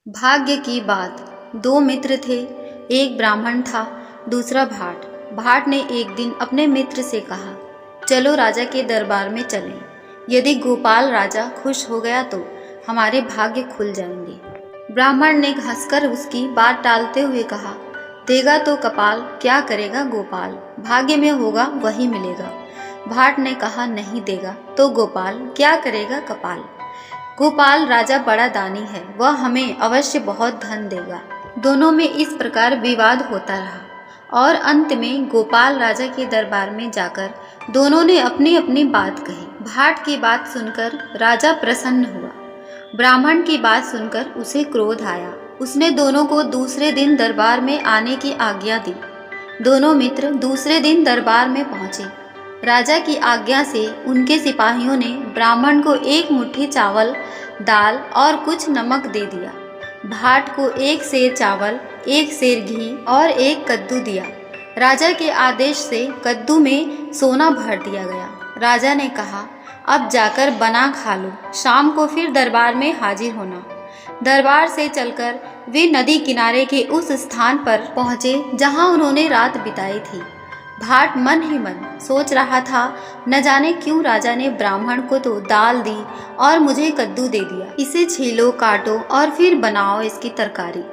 भाग्य की बात। दो मित्र थे, एक ब्राह्मण था, दूसरा भाट। भाट ने एक दिन अपने मित्र से कहा, चलो राजा के दरबार में चलें। यदि गोपाल राजा खुश हो गया तो हमारे भाग्य खुल जाएंगे। ब्राह्मण ने हंसकर उसकी बात टालते हुए कहा, देगा तो कपाल, क्या करेगा गोपाल, भाग्य में होगा वही मिलेगा। भाट ने कहा, नहीं देगा तो गोपाल, क्या करेगा कपाल। गोपाल राजा बड़ा दानी है, वह हमें अवश्य बहुत धन देगा। दोनों में इस प्रकार विवाद होता रहा और अंत में गोपाल राजा के दरबार में जाकर दोनों ने अपनी अपनी बात कही। भाट की बात सुनकर राजा प्रसन्न हुआ, ब्राह्मण की बात सुनकर उसे क्रोध आया। उसने दोनों को दूसरे दिन दरबार में आने की आज्ञा दी। दोनों मित्र दूसरे दिन दरबार में पहुंचे। राजा की आज्ञा से उनके सिपाहियों ने ब्राह्मण को एक मुट्ठी चावल, दाल और कुछ नमक दे दिया। भाट को एक सेर चावल, एक सेर घी और एक कद्दू दिया। राजा के आदेश से कद्दू में सोना भर दिया गया। राजा ने कहा, अब जाकर बना खा लो, शाम को फिर दरबार में हाजिर होना। दरबार से चलकर वे नदी किनारे के उस स्थान पर पहुँचे जहाँ उन्होंने रात बिताई थी। भाट मन ही मन सोच रहा था, न जाने क्यों राजा ने ब्राह्मण को तो दाल दी और मुझे कद्दू दे दिया। इसे छीलो, काटो और फिर बनाओ इसकी तरकारी।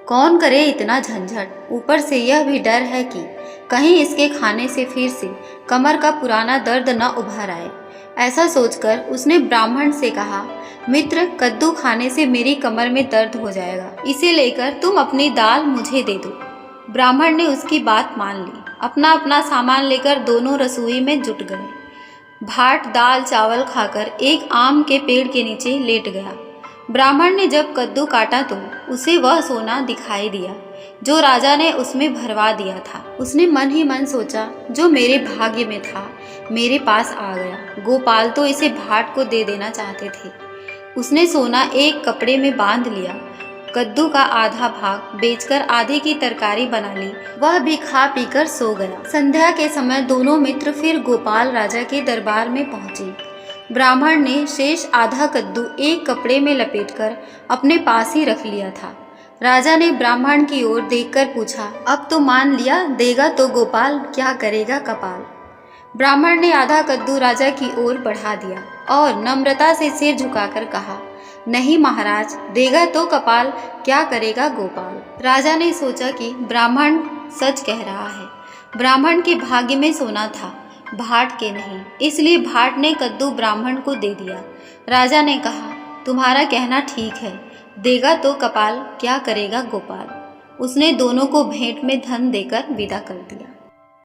कौन करे इतना झंझट। ऊपर से यह भी डर है कि कहीं इसके खाने से फिर से कमर का पुराना दर्द न उभर आए। ऐसा सोचकर उसने ब्राह्मण से कहा, मित्र, कद्दू खाने से मेरी कमर में दर्द हो जाएगा, इसे लेकर तुम अपनी दाल मुझे दे दो। ब्राह्मण ने उसकी बात मान ली। अपना अपना सामान लेकर दोनों रसोई में जुट गए। भाट दाल चावल खाकर एक आम के पेड़ के नीचे लेट गया। ब्राह्मण ने जब कद्दू काटा तो उसे वह सोना दिखाई दिया जो राजा ने उसमें भरवा दिया था। उसने मन ही मन सोचा, जो मेरे भाग्य में था मेरे पास आ गया। गोपाल तो इसे भाट को दे देना चाहते थे। उसने सोना एक कपड़े में बांध लिया, कद्दू का आधा भाग बेचकर आधे की तरकारी बना ली, वह भी खा पीकर सो गया। संध्या के समय दोनों मित्र फिर गोपाल राजा के दरबार में पहुंचे। ब्राह्मण ने शेष आधा कद्दू एक कपड़े में लपेटकर अपने पास ही रख लिया था। राजा ने ब्राह्मण की ओर देखकर पूछा, अब तो मान लिया, देगा तो गोपाल, क्या करेगा कपाल। ब्राह्मण ने आधा कद्दू राजा की ओर बढ़ा दिया और नम्रता से सिर झुकाकर कहा, नहीं महाराज, देगा तो कपाल, क्या करेगा गोपाल। राजा ने सोचा कि ब्राह्मण सच कह रहा है। ब्राह्मण के भाग्य में सोना था, भाट के नहीं, इसलिए भाट ने कद्दू ब्राह्मण को दे दिया। राजा ने कहा, तुम्हारा कहना ठीक है, देगा तो कपाल, क्या करेगा गोपाल। उसने दोनों को भेंट में धन देकर विदा कर दिया।